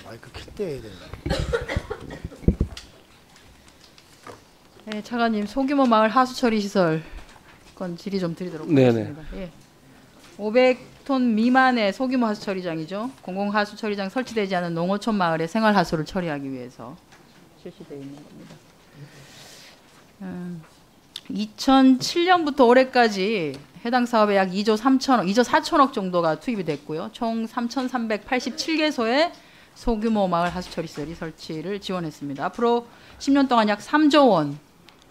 마이크 켰대 해야 된다. 네, 차관님 소규모 마을 하수 처리 시설 건 질의 좀 드리도록 하겠습니다. 예. 500톤 미만의 소규모 하수 처리장이죠. 공공 하수 처리장 설치되지 않은 농어촌 마을의 생활 하수를 처리하기 위해서 실시되어 있는 겁니다. 2007년부터 올해까지 해당 사업에 약 2조 4천억 정도가 투입이 됐고요. 총 3,387개소의 소규모 마을 하수 처리 시설이 설치를 지원했습니다. 앞으로 10년 동안 약 3조 원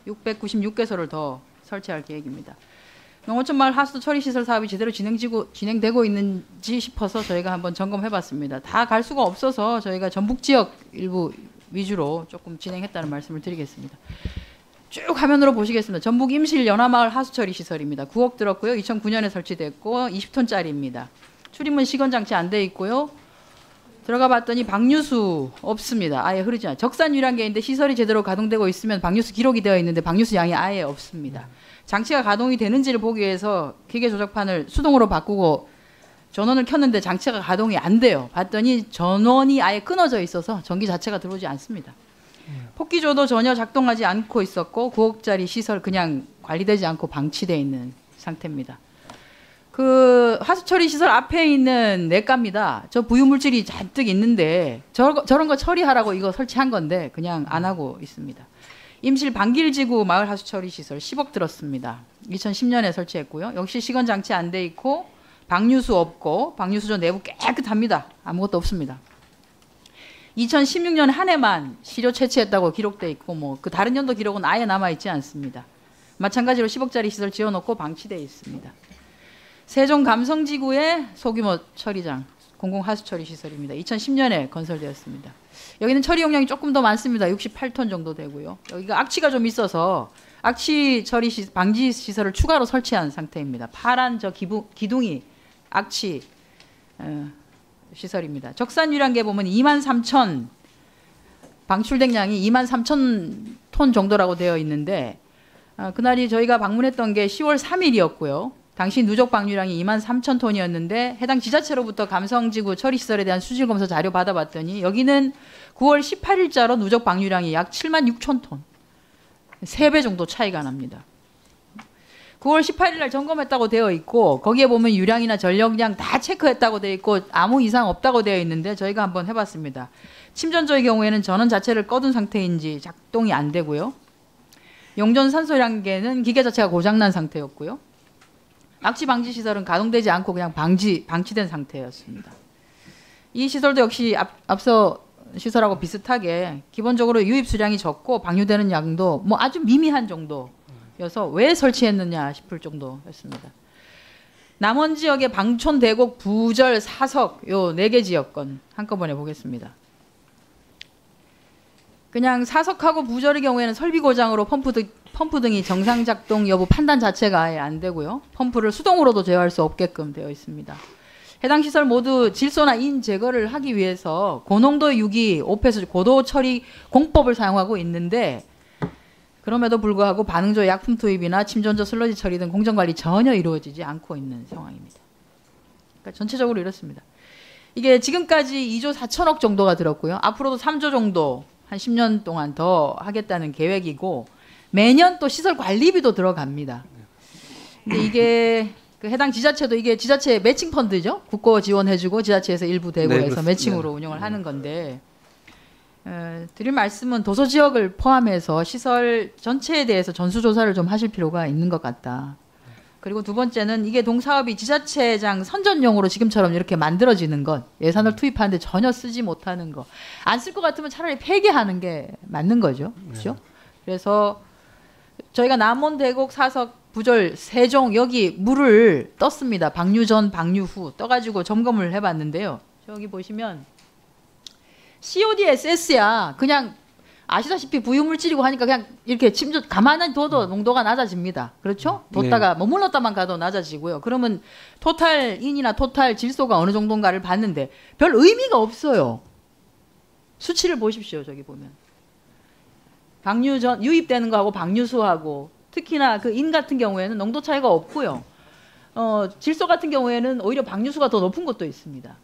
696개소를 더 설치할 계획입니다. 농어촌 마을 하수 처리 시설 사업이 제대로 진행되고 있는지 싶어서 저희가 한번 점검해봤습니다. 다 갈 수가 없어서 저희가 전북 지역 일부 위주로 조금 진행했다는 말씀을 드리겠습니다. 쭉 화면으로 보시겠습니다. 전북 임실 연화마을 하수처리 시설입니다. 9억 들었고요. 2009년에 설치됐고 20톤짜리입니다. 출입문 시건장치 안 돼 있고요. 들어가 봤더니 방류수 없습니다. 아예 흐르지 않아요. 적산 유량계인데 시설이 제대로 가동되고 있으면 방류수 기록이 되어 있는데 방류수 양이 아예 없습니다. 장치가 가동이 되는지를 보기 위해서 기계 조작판을 수동으로 바꾸고 전원을 켰는데 장치가 가동이 안 돼요. 봤더니 전원이 아예 끊어져 있어서 전기 자체가 들어오지 않습니다. 폭기조도 전혀 작동하지 않고 있었고 9억짜리 시설 그냥 관리되지 않고 방치되어 있는 상태입니다. 그 하수처리 시설 앞에 있는 냇가입니다. 저 부유물질이 잔뜩 있는데 저런 거 처리하라고 이거 설치한 건데 그냥 안 하고 있습니다. 임실 방길지구 마을 하수처리 시설 10억 들었습니다. 2010년에 설치했고요. 역시 시건장치 안 돼 있고 방류수 없고 방류수조 내부 깨끗합니다. 아무것도 없습니다. 2016년 한 해만 시료 채취했다고 기록돼 있고 뭐 그 다른 연도 기록은 아예 남아 있지 않습니다. 마찬가지로 10억짜리 시설 지어놓고 방치되어 있습니다. 세종 감성지구의 소규모 처리장 공공 하수처리 시설입니다. 2010년에 건설되었습니다. 여기는 처리 용량이 조금 더 많습니다. 68톤 정도 되고요. 여기가 악취가 좀 있어서 악취 처리 방지 시설을 추가로 설치한 상태입니다. 파란 저 기둥이 악취 시설입니다. 적산 유량계 보면 23,000 방출된 양이 23,000톤 정도라고 되어 있는데 그날이 저희가 방문했던 게 10월 3일이었고요. 당시 누적 방류량이 23,000톤이었는데 해당 지자체로부터 감성지구 처리시설에 대한 수질검사 자료 받아봤더니 여기는 9월 18일자로 누적 방류량이 약 76,000톤. 3배 정도 차이가 납니다. 9월 18일 날 점검했다고 되어 있고 거기에 보면 유량이나 전력량 다 체크했다고 되어 있고 아무 이상 없다고 되어 있는데 저희가 한번 해봤습니다. 침전조의 경우에는 전원 자체를 꺼둔 상태인지 작동이 안 되고요. 용전 산소량계는 기계 자체가 고장난 상태였고요. 악취 방지 시설은 가동되지 않고 그냥 방치된 상태였습니다. 이 시설도 역시 앞서 시설하고 비슷하게 기본적으로 유입 수량이 적고 방류되는 양도 뭐 아주 미미한 정도여서 왜 설치했느냐 싶을 정도였습니다. 남원 지역의 방촌, 대곡, 부절, 사석 요 4개 지역권 한꺼번에 보겠습니다. 그냥 사석하고 부절의 경우에는 설비 고장으로 펌프 등이 정상 작동 여부 판단 자체가 아예 안 되고요. 펌프를 수동으로도 제어할 수 없게끔 되어 있습니다. 해당 시설 모두 질소나 인 제거를 하기 위해서 고농도 유기 오페수 고도 처리 공법을 사용하고 있는데 그럼에도 불구하고 반응조 약품 투입이나 침전조 슬러지 처리 등 공정관리 전혀 이루어지지 않고 있는 상황입니다. 그러니까 전체적으로 이렇습니다. 이게 지금까지 2조 4천억 정도가 들었고요. 앞으로도 3조 정도 한 10년 동안 더 하겠다는 계획이고 매년 또 시설 관리비도 들어갑니다. 근데 이게 그 해당 지자체도 이게 지자체 매칭 펀드죠. 국고 지원해주고 지자체에서 일부 대고 해서 매칭으로 운영을 하는 건데 드릴 말씀은 도서 지역을 포함해서 시설 전체에 대해서 전수조사를 좀 하실 필요가 있는 것 같다. 그리고 두 번째는 이게 동사업이 지자체장 선전용으로 지금처럼 이렇게 만들어지는 것, 예산을 투입하는데 전혀 쓰지 못하는 거, 안 쓸 것 같으면 차라리 폐기하는 게 맞는 거죠. 그렇죠? 그래서 저희가 남원, 대곡, 사석, 부절, 세종 여기 물을 떴습니다. 방류 전, 방류 후 떠가지고 점검을 해봤는데요. 저기 보시면 CODSS야 그냥 아시다시피 부유물질이고 하니까 그냥 이렇게 가만히 둬도 농도가 낮아집니다. 그렇죠? 뒀다가 머물렀다만 가도 낮아지고요. 그러면 토탈 인이나 토탈 질소가 어느 정도인가를 봤는데 별 의미가 없어요. 수치를 보십시오. 저기 보면. 방류 전 유입되는 거하고 방류수하고 특히나 그 인 같은 경우에는 농도 차이가 없고요. 질소 같은 경우에는 오히려 방류수가 더 높은 것도 있습니다.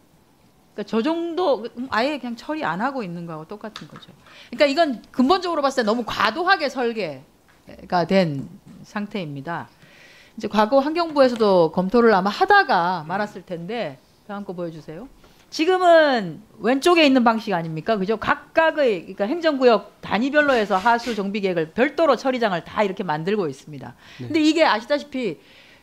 그러니까 저 정도 아예 그냥 처리 안 하고 있는 거하고 똑같은 거죠. 그러니까 이건 근본적으로 봤을 때 너무 과도하게 설계가 된 상태입니다. 이제 과거 환경부에서도 검토를 아마 하다가 말았을 텐데 다음 거 보여주세요. 지금은 왼쪽에 있는 방식 아닙니까? 그죠? 각각의 그러니까 행정구역 단위별로 해서 하수 정비 계획을 별도로 처리장을 다 이렇게 만들고 있습니다. 네. 근데 이게 아시다시피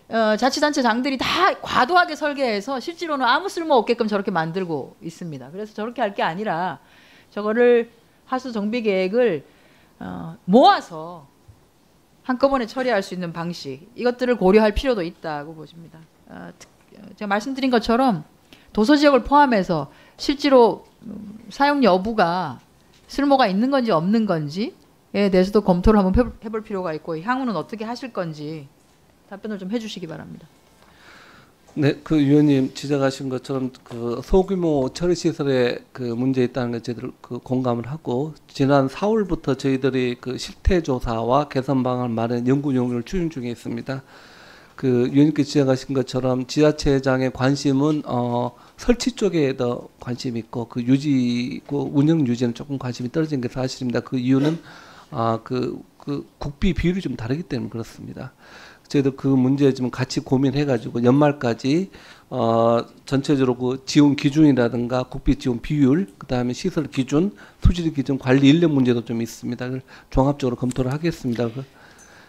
자치단체 장들이 다 과도하게 설계해서 실제로는 아무 쓸모 없게끔 저렇게 만들고 있습니다. 그래서 저렇게 할 게 아니라 저거를 하수 정비 계획을 모아서 한꺼번에 처리할 수 있는 방식 이것들을 고려할 필요도 있다고 보십니다. 제가 말씀드린 것처럼 도서 지역을 포함해서 실제로 사용 여부가 쓸모가 있는 건지 없는 건지에 대해서도 검토를 한번 해볼 필요가 있고 향후는 어떻게 하실 건지 답변을 좀 해주시기 바랍니다. 네, 그 위원님 지적하신 것처럼 그 소규모 처리 시설에 그 문제 있다는 걸 저희들 그 공감을 하고 지난 4월부터 저희들이 그 실태 조사와 개선 방안 마련 연구 용역을 추진 중에 있습니다. 그 위원님께 지적하신 것처럼 지자체장의 관심은 설치 쪽에 더 관심이 있고 그 유지, 그 운영 유지는 조금 관심이 떨어진 게 사실입니다. 그 이유는 그 국비 비율이 좀 다르기 때문에 그렇습니다. 저희도 그 문제 좀 같이 고민해가지고 연말까지 전체적으로 그 지원 기준이라든가 국비 지원 비율, 그다음에 시설 기준, 수질 기준, 관리 인력 문제도 좀 있습니다. 그걸 종합적으로 검토를 하겠습니다.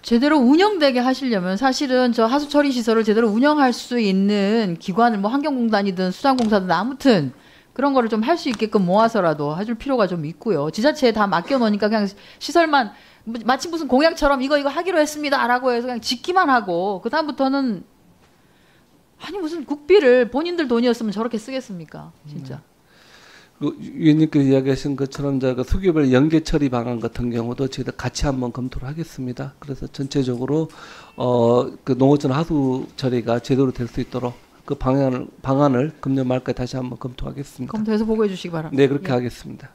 제대로 운영되게 하시려면 사실은 저 하수 처리 시설을 제대로 운영할 수 있는 기관을 뭐 환경공단이든 수산공사든 아무튼 그런 거를 좀 할 수 있게끔 모아서라도 해줄 필요가 좀 있고요. 지자체에 다 맡겨놓으니까 그냥 시설만 마치 무슨 공약처럼 이거 하기로 했습니다라고 해서 그냥 짓기만 하고 그 다음부터는 아니 무슨 국비를 본인들 돈이었으면 저렇게 쓰겠습니까? 진짜. 그 위원님께서 이야기하신 것처럼 그 수교별 연계 처리 방안 같은 경우도 저희들 같이 한번 검토를 하겠습니다. 그래서 전체적으로 그 농어촌 하수 처리가 제대로 될 수 있도록 그 방안을 금년 말까지 다시 한번 검토하겠습니다. 검토해서 보고해 주시기 바랍니다. 네, 그렇게 하겠습니다.